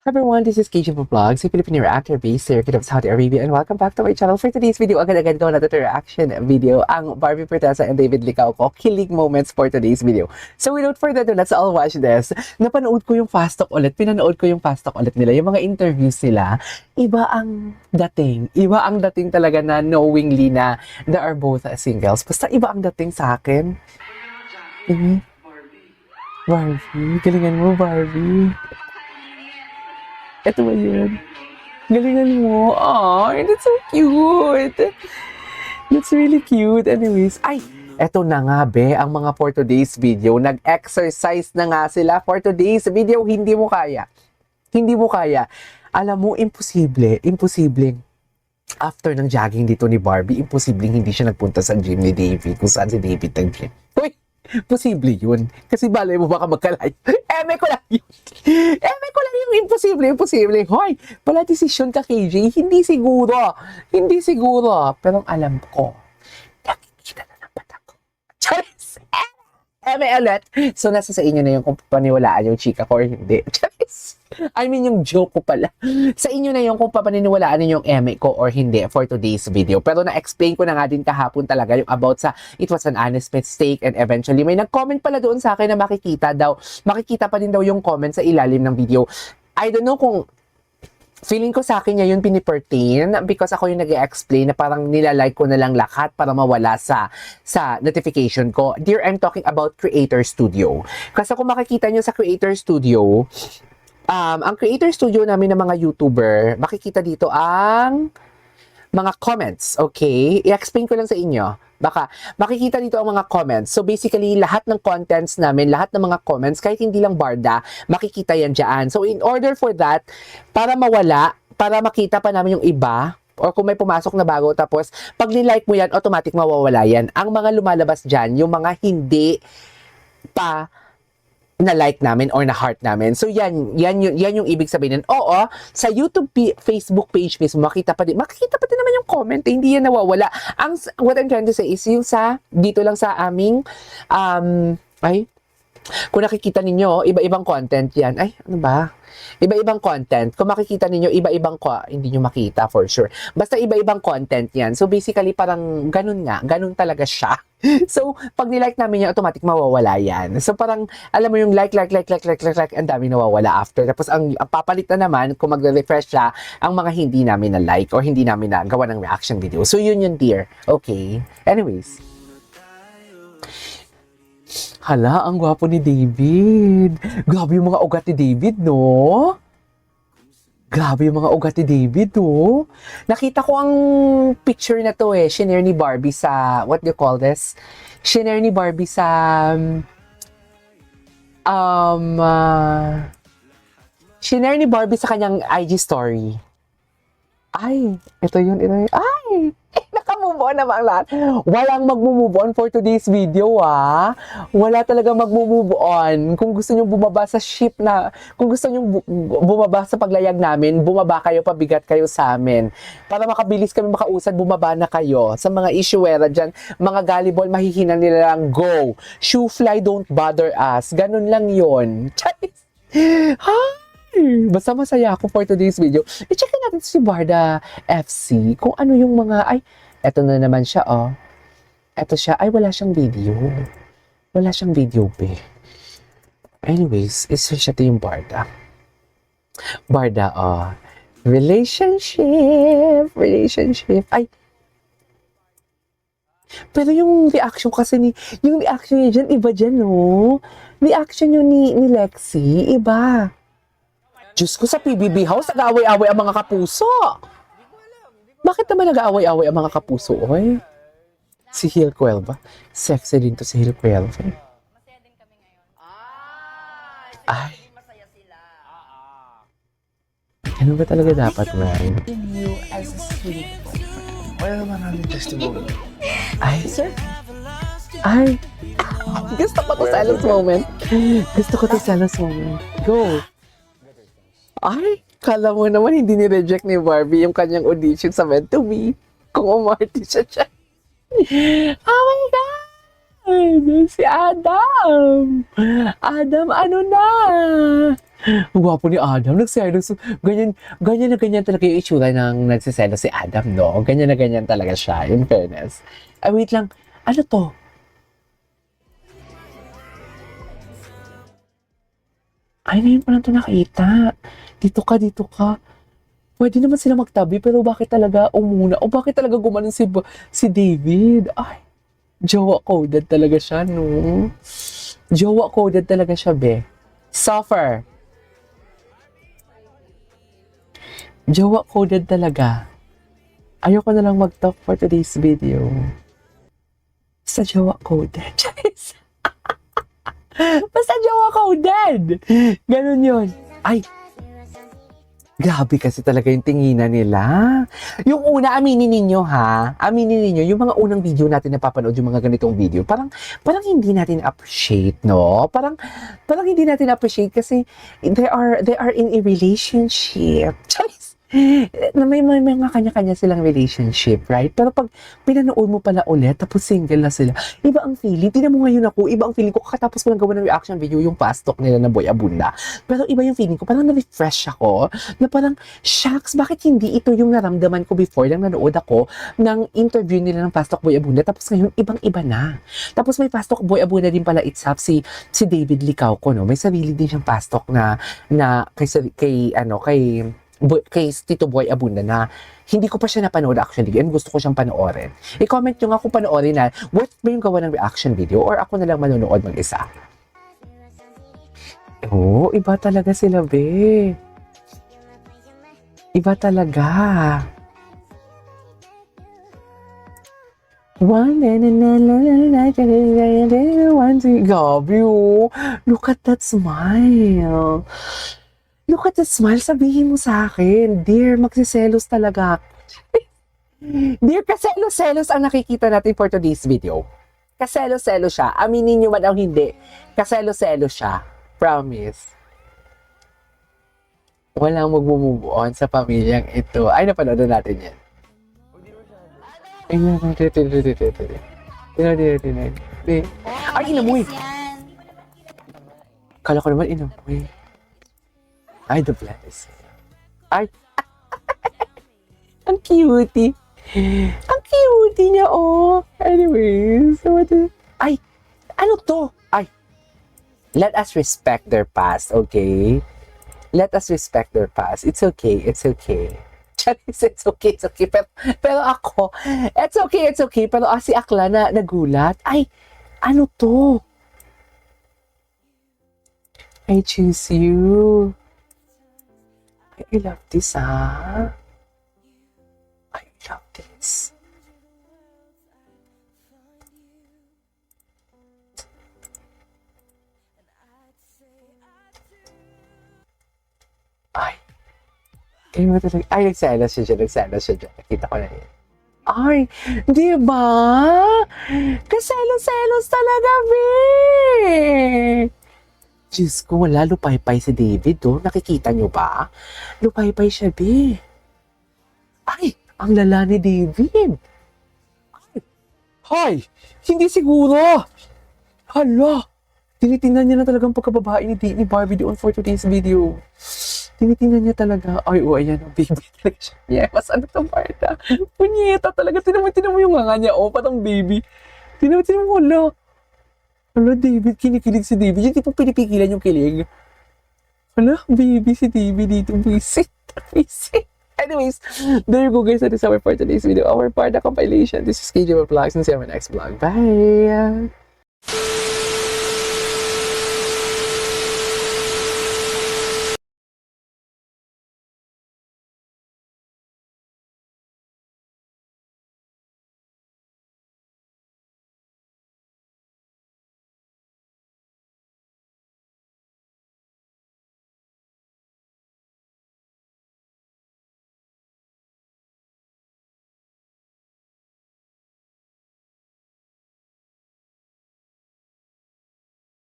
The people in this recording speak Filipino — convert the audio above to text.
Hi everyone, this is KJ Vlogs, a Filipino reactor based here of Saudi Arabia, and welcome back to my channel. For today's video, agad-agad ko na ito reaction video, ang Barbie Forteza and David Licao ko, kilig moments for today's video. So without further ado, let's all watch this. Napanood ko yung fast talk ulit, pinanood ko yung fast talk ulit nila, yung mga interviews nila, iba ang dating talaga na knowingly na they are both singles. Basta iba ang dating sa akin. Barbie, galingan mo Barbie. Ito ba yun? Galingan mo. Aww, that's so cute. That's really cute. Anyways, eto na nga be, ang mga for today's video. Nag-exercise na nga sila for today's video. Hindi mo kaya. Hindi mo kaya. Alam mo, imposibleng. After ng jogging dito ni Barbie, imposibleng hindi siya nagpunta sa gym ni David. Kung saan si David nag-gym. Uy! Posible yun. Kasi balay mo baka magka-live. Eme ko lang yun. Eme ko lang yung imposible. Hoy, pala desisyon ka, KJ. Hindi siguro. Pero alam ko, nakikita na ng mata ko. Charis! Eme ulit. So, nasa sa inyo na yung kung paniwalaan yung chika ko or hindi. Charis! I mean, yung joke ko pala. Sa inyo na yung kung papaniniwalaan ninyo yung eme ko or hindi for today's video. Pero na-explain ko na nga din kahapon talaga yung about sa it was an honest mistake and eventually may nag-comment pala doon sa akin na makikita pa din daw yung comment sa ilalim ng video. I don't know kung feeling ko sa akin niya yun pinipertain because ako yung nag-explain na parang nilalike ko na lang lahat para mawala sa notification ko. Dear, I'm talking about Creator Studio. Kasi kung makikita nyo sa Creator Studio, ang Creator Studio namin ng mga YouTuber, makikita dito ang mga comments, okay? I-explain ko lang sa inyo. Baka makikita dito ang mga comments. So basically, lahat ng contents namin, lahat ng mga comments, kahit hindi lang Barda, makikita yan dyan. So in order for that, para mawala, para makita pa namin yung iba, or kung may pumasok na bago, tapos pag nilike mo yan, automatic mawawala yan. Ang mga lumalabas dyan, yung mga hindi pa na like namin or na heart namin. So yan yung ibig sabihin. Oo, sa YouTube Facebook page mismo makikita pa din naman yung comment, hindi yan nawawala. What I'm trying to say is yung dito lang sa aming kung nakikita ninyo, iba-ibang content yan. Ano ba? Iba-ibang content. Kung makikita ninyo, iba-ibang hindi nyo makita for sure. Basta iba-ibang content yan. So basically, parang ganun talaga siya. So, pag nilike namin yan, automatic mawawala yan. So parang, alam mo yung like, ang dami nawawala after. Tapos ang papalit na naman, kung magre-refresh siya, ang mga hindi namin na-like or hindi namin na gawa ng reaction video. So yun dear. Okay. Anyways. Hala, ang gwapo ni David. Grabe yung mga ugat ni David, no? Grabe yung mga ugat ni David, no? Nakita ko ang picture na to shinare ni Barbie sa, what do you call this? Shinare ni Barbie sa, shinare ni Barbie sa kanyang IG story. Ito yun. Naka-move on naman lahat. Walang mag-move on for today's video, Wala talaga mag-move on. Kung gusto nyo bumaba sa ship kung gusto nyo bumaba sa paglayag namin, bumaba kayo, pabigat kayo sa amin. Para makabilis kami makausad, bumaba na kayo. Sa mga issuera dyan, mga gullible, mahihina nila lang, go. Shoe fly, don't bother us. Ganun lang yun. Charis! Basta masaya ako for today's video. I-check natin si Barda FC kung ano yung mga, eto na naman siya, Eto siya, wala siyang video. Wala siyang video, be. Anyways, isa siya yung Barda. Barda, relationship. Pero yung reaction kasi yung reaction niya dyan, iba dyan, no? Reaction yun ni Lexi, iba. Diyos ko, sa PBB House, nag-aaway-aaway ang mga kapuso. Bakit naman nag-aaway-aaway ang mga kapuso, oy? Si Hill Cuelva. Sexy din to si Hill Cuelva. Masaya din kami ngayon. Masaya sila. Ano ba talaga dapat, man? You as a sweet boyfriend. Wala naman namin testimony. Sir? Gusto ko to silence moment. Go. Kala mo naman hindi ni-reject ni Barbie yung kanyang audition sa Meant to Be. Kung umarte siya. Oh my God! Si Adam! Adam, ano na? Ang gwapo ni Adam. Nagselos. Ganyan na ganyan talaga yung itsura ng nagsiselos si Adam, no? Ganyan na ganyan talaga siya, in fairness. Ay, wait lang. Ano to? Ay, ngayon pa lang ito nakita. Dito ka. Pwede naman sila magtabi, pero bakit talaga umuna? O bakit talaga gumanon si David? Ay, jowa coded talaga siya, no? Jowa coded talaga siya, be. Suffer. Jowa coded talaga. Ayoko na lang mag-talk for today's video. Sa jowa coded. Basta jowa coded. Ganun yun. Ay, grabe kasi talaga yung tinginan nila. Yung una, aminin ninyo ha. Aminin ninyo, yung mga unang video natin na papanood, yung mga ganitong video, parang hindi natin appreciate, no? Parang hindi natin appreciate kasi they are in a relationship. Choice. Na may mga kanya-kanya silang relationship, right? Pero pag pinanood mo pala ulit, tapos single na sila, iba ang feeling. Tingnan mo ngayon ako, iba ang feeling ko. Kakatapos ko lang gawa ng reaction video, yung fast talk nila na Boy Abunda. Pero iba yung feeling ko. Parang na-refresh ako. Na parang, shucks, bakit hindi ito yung naramdaman ko before nang nanood ako ng interview nila ng fast talk Boy Abunda. Tapos ngayon, ibang-iba na. Tapos may fast talk Boy Abunda din pala itself, si David Licao ko, no? May sarili din siyang fast talk na kay Tito Boy Abunda na hindi ko pa siya napanood actually and gusto ko siyang panoorin. I-comment nyo nga kung panoorin na worth ba yung gawa ng reaction video or ako na lang manonood mag-isa. Oh, iba talaga sila, be. Iba talaga. Gabi, oh. Look at that smile. Look at the smile, sabihin mo sa akin. Dear, magsiselos talaga. Dear, kaselos-selos ang nakikita natin for today's video. Kaselos-selos siya. Aminin nyo man o hindi. Kaselos-selos siya. Promise. Walang mag-move on sa pamilyang ito. Ay, napanood na natin yan. Ay, inamoy. Kala ko naman inamoy. Ay, the bless. Ay, ang cutie. Ang cutie niya, oh. Anyways, ay, ano to? Ay, let us respect their past, okay? Let us respect their past. It's okay. Charis, it's okay. Pero ako, it's okay. Pero si Akla na nagulat. Ay, ano to? I choose you. I love this, I love this. Ay. Ay, matalaga. Ay, nagselos siya dyan. Nakita ko na yun. Ay, di ba? Kaselos-selos talaga, be! Diyos ko, wala, lupay-pay si David, oh. Nakikita nyo ba? Lupay-pay siya, be. Ay, ang lala ni David. Ay, hindi siguro. Hala, tinitingnan niya na talagang pagkababae ni Barbie doon for today's video. Tinitingnan niya talaga. Ay, oh, ayan, oh, baby talaga siya. Yes, ano to, Marta? Punyeta talaga. Tinan mo yung nga niya, oh, patang baby. Tinan mo, hala. Hala, David, kinikilig si David. Yung tipong pinipigilan yung kilig. Hala, baby si David dito. Visit. Anyways, there you go guys. That is our for today's video. Our Parda compilation. This is KJ Vlogs and see you on my next vlog. Bye!